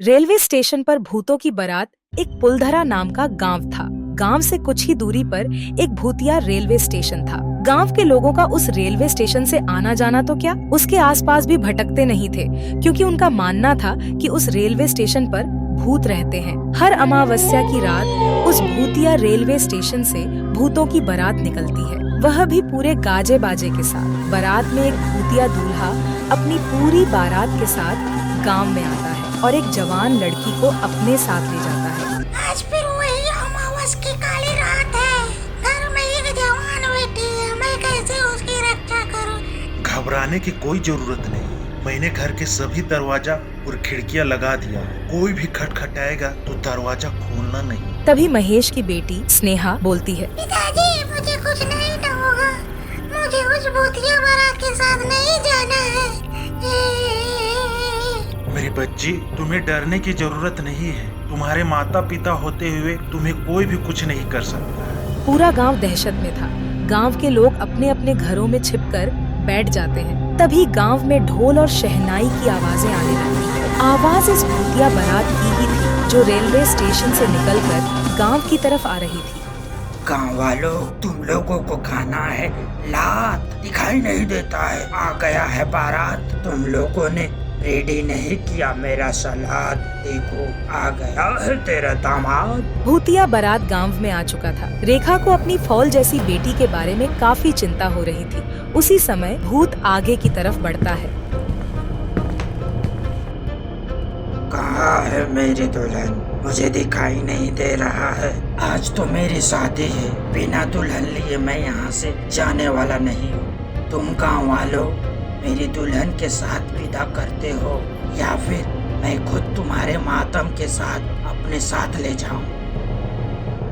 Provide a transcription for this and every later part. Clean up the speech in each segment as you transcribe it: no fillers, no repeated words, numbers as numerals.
Railway station पर भूतों की बारात एक पुलधरा नाम का गांव था। गांव से कुछ ही दूरी पर एक भूतिया रेलवे स्टेशन था। गांव के लोगों का उस रेलवे स्टेशन से आना जाना तो क्या, उसके आसपास भी भटकते नहीं थे, क्योंकि उनका मानना था कि उस रेलवे स्टेशन पर भूत रहते हैं। हर अमावस्या की रात उस भूतिया रेलवे स्टेशन से भूतों की बारात निकलती है, वह भी पूरे गाजे बाजे के साथ। बारात में एक भूतिया दूल्हा अपनी पूरी बारात के साथ गांव में आता है और एक जवान लड़की को अपने साथ ले जाता है। आज फिर वही अमावस की काली रात है। घर में एक जवान बेटी है, मैं कैसे उसकी रक्षा करूं? घबराने की कोई जरूरत नहीं। मैंने घर के सभी दरवाजा और खिड़कियां लगा दिया। कोई भी खटखटाएगा तो दरवाजा खोलना नहीं। तभी महेश की बेटी स्नेहा बोलती है, पिताजी मुझे कुछ नहीं होगा, मुझे उस भूतिया बारात के साथ नहीं जाना है। मेरी बच्ची, तुम्हें डरने की जरूरत नहीं है। तुम्हारे माता पिता होते हुए तुम्हें कोई भी कुछ नहीं कर सकता। पूरा गांव दहशत में था। गांव के लोग अपने अपने घरों में छिपकर बैठ जाते हैं। तभी गांव में ढोल और शहनाई की आवाजें आने लगती। आवाज इस भूतिया बारात की ही थी, जो रेलवे स्टेशन से निकलकर गांव की तरफ आ रही थी। गाँव वालों, तुम लोगों को खाना है लात, दिखाई नहीं देता है। आ गया है बारात। तुम लोगों ने रेडी नहीं किया मेरा सलाद, देखो आ गया है तेरा दामाद। भूतिया बारात गांव में आ चुका था। रेखा को अपनी फॉल जैसी बेटी के बारे में काफी चिंता हो रही थी। उसी समय भूत आगे की तरफ बढ़ता है। कहाँ है मेरी दुल्हन? मुझे दिखाई नहीं दे रहा है। आज तो मेरी शादी है, बिना दुल्हन लिए मैं यहाँ से जाने वाला नहीं हूँ। तुम गाँव वालों मेरी दुल्हन के साथ विदा करते हो या फिर मैं खुद तुम्हारे मातम के साथ अपने साथ ले जाऊं?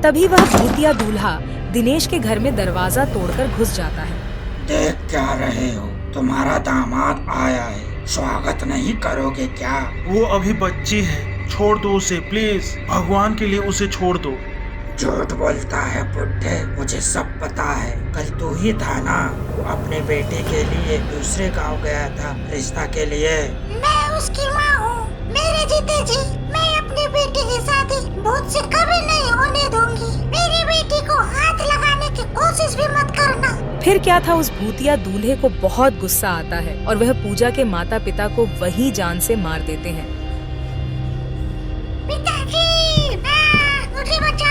तभी वह भूतिया दूल्हा दिनेश के घर में दरवाजा तोड़कर घुस जाता है। देख क्या रहे हो? तुम्हारा दामाद आया है, स्वागत नहीं करोगे क्या? वो अभी बच्ची है, छोड़ दो उसे प्लीज। भगवान के लिए उसे छोड़ दो। झूठ बोलता है बुड्ढे, मुझे सब पता है। कल तू ही था ना अपने बेटे के लिए दूसरे गांव गया था रिश्ता के लिए। मैं उसकी माँ हूँ। मेरे जीते जी मैं अपनी बेटी की शादी भूत से कभी नहीं होने दूंगी। मेरी बेटी को हाथ लगाने की कोशिश भी मत करना। फिर क्या था, उस भूतिया दूल्हे को बहुत गुस्सा आता है और वह पूजा के माता पिता को वही जान से मार देते हैं। पिताजी, मुझे बचाओ।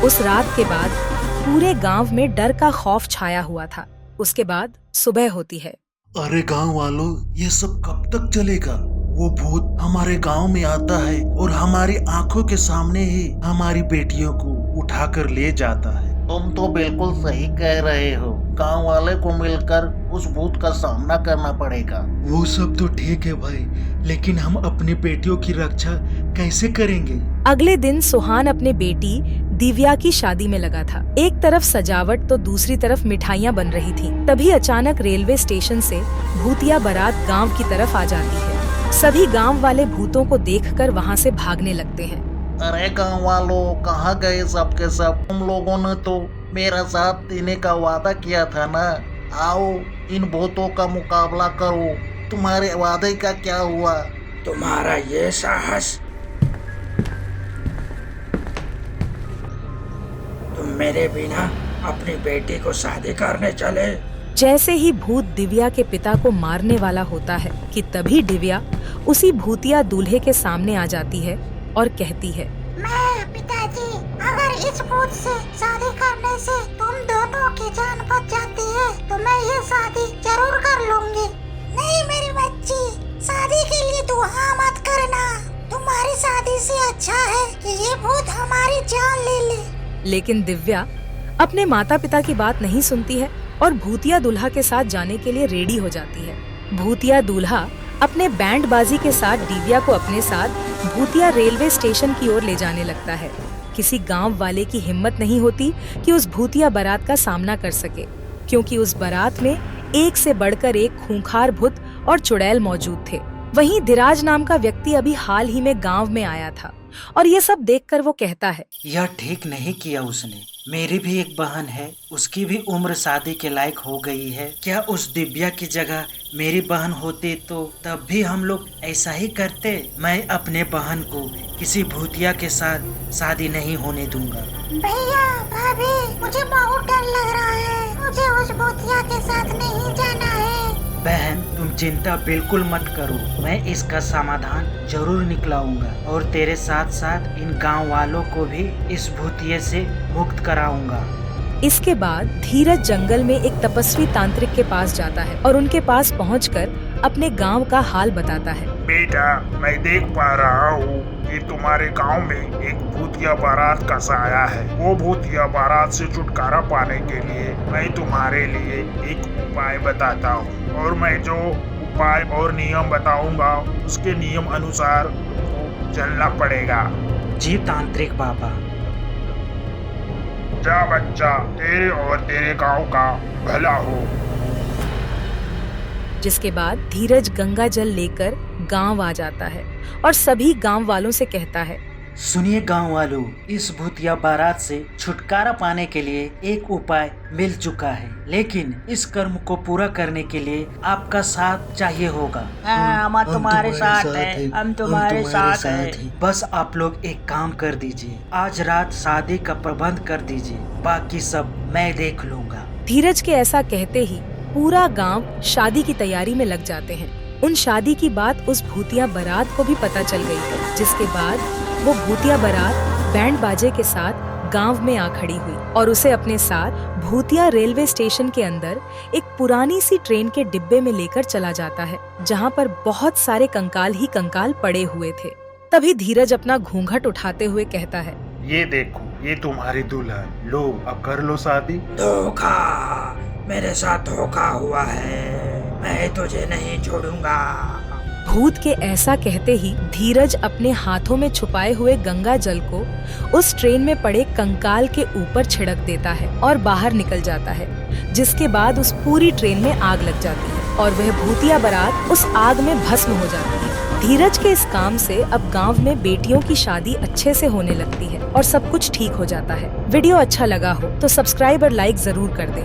उस रात के बाद पूरे गांव में डर का खौफ छाया हुआ था। उसके बाद सुबह होती है। अरे गांव वालों, ये सब कब तक चलेगा? वो भूत हमारे गांव में आता है और हमारी आंखों के सामने ही हमारी बेटियों को उठाकर ले जाता है। तुम तो बिल्कुल सही कह रहे हो। गांव वाले को मिलकर उस भूत का सामना करना पड़ेगा। वो सब तो ठीक है भाई, लेकिन हम अपनी बेटियों की रक्षा कैसे करेंगे? अगले दिन सुहान अपने बेटी दिव्या की शादी में लगा था। एक तरफ सजावट तो दूसरी तरफ मिठाइयाँ बन रही थी। तभी अचानक रेलवे स्टेशन से भूतिया बारात गांव की तरफ आ जाती है। सभी गांव वाले भूतों को देखकर वहां से भागने लगते हैं। अरे गांव वालों, कहाँ गए सब के सब? तुम लोगों ने तो मेरा साथ देने का वादा किया था ना। आओ इन भूतों का मुकाबला करो। तुम्हारे वादे का क्या हुआ? तुम्हारा ये साहस? तुम मेरे बिना अपनी बेटी को शादी करने चले? जैसे ही भूत दिव्या के पिता को मारने वाला होता है कि तभी दिव्या उसी भूतिया दूल्हे के सामने आ जाती है और कहती है, पिताजी, अगर इस भूत से शादी करने से तुम दोनों की जान बच जाती है तो मैं ये शादी जरूर कर लूंगी। नहीं मेरी बच्ची, शादी के लिए तू हाँ मत करना। तुम्हारी शादी से अच्छा है कि ये भूत हमारी जान ले ले। लेकिन दिव्या अपने माता पिता की बात नहीं सुनती है और भूतिया दूल्हा के साथ जाने के लिए रेडी हो जाती है। भूतिया दूल्हा अपने बैंड बाजी के साथ दिव्या को अपने साथ भूतिया रेलवे स्टेशन की ओर ले जाने लगता है। किसी गांव वाले की हिम्मत नहीं होती कि उस भूतिया बारात का सामना कर सके, क्योंकि उस बारात में एक से बढ़कर एक खूंखार भूत और चुड़ैल मौजूद थे। वहीं धीराज नाम का व्यक्ति अभी हाल ही में गांव में आया था और ये सब देखकर वो कहता है, यह ठीक नहीं किया उसने। मेरी भी एक बहन है, उसकी भी उम्र शादी के लायक हो गई है। क्या उस दिव्या की जगह मेरी बहन होती तो तब भी हम लोग ऐसा ही करते। मैं अपने बहन को किसी भूतिया के साथ शादी नहीं होने दूंगा। भैया भाभी, मुझे बहुत डर लग रहा है। मुझे उस भूतिया के साथ नहीं जाना है। बहन तुम चिंता बिल्कुल मत करो, मैं इसका समाधान जरूर निकलाऊंगा और तेरे साथ साथ इन गांव वालों को भी इस भूतिये से मुक्त कराऊंगा। इसके बाद धीरज जंगल में एक तपस्वी तांत्रिक के पास जाता है और उनके पास पहुंचकर अपने गांव का हाल बताता है। बेटा, मैं देख पा रहा हूँ कि तुम्हारे गांव में एक भूतिया बारात का साया है। वो भूतिया बारात से छुटकारा पाने के लिए मैं तुम्हारे लिए एक उपाय बताता हूँ और मैं जो उपाय और नियम बताऊंगा उसके नियम अनुसार तुमको चलना पड़ेगा। जी तांत्रिक बाबा। जा बच्चा, तेरे और तेरे गांव का भला हो। जिसके बाद धीरज गंगा जल लेकर गांव आ जाता है और सभी गांव वालों से कहता है, सुनिए गांव वालों, इस भूतिया बारात से छुटकारा पाने के लिए एक उपाय मिल चुका है, लेकिन इस कर्म को पूरा करने के लिए आपका साथ चाहिए होगा। हम तुम्हारे साथ हैं, हम तुम्हारे साथ हैं। बस आप लोग एक काम कर दीजिए, आज रात शादी का प्रबंध कर दीजिए, बाकी सब मैं देख लूंगा। धीरज के ऐसा कहते ही पूरा गांव शादी की तैयारी में लग जाते हैं। उन शादी की बात उस भूतिया बारात को भी पता चल गई है, जिसके बाद वो भूतिया बारात बैंड बाजे के साथ गांव में आ खड़ी हुई और उसे अपने साथ भूतिया रेलवे स्टेशन के अंदर एक पुरानी सी ट्रेन के डिब्बे में लेकर चला जाता है, जहां पर बहुत सारे कंकाल ही कंकाल पड़े हुए थे। तभी धीरज अपना घूंघट उठाते हुए कहता है, ये देखो, ये तुम्हारी दुल्हन, लो अब कर लो शादी। धोखा, मेरे साथ धोखा हुआ है, मैं तुझे नहीं छोड़ूंगा। भूत के ऐसा कहते ही धीरज अपने हाथों में छुपाए हुए गंगा जल को उस ट्रेन में पड़े कंकाल के ऊपर छिड़क देता है और बाहर निकल जाता है, जिसके बाद उस पूरी ट्रेन में आग लग जाती है और वह भूतिया बारात उस आग में भस्म हो जाती है। धीरज के इस काम से अब गांव में बेटियों की शादी अच्छे से होने लगती है और सब कुछ ठीक हो जाता है। वीडियो अच्छा लगा हो तो सब्सक्राइब और लाइक जरूर कर दें।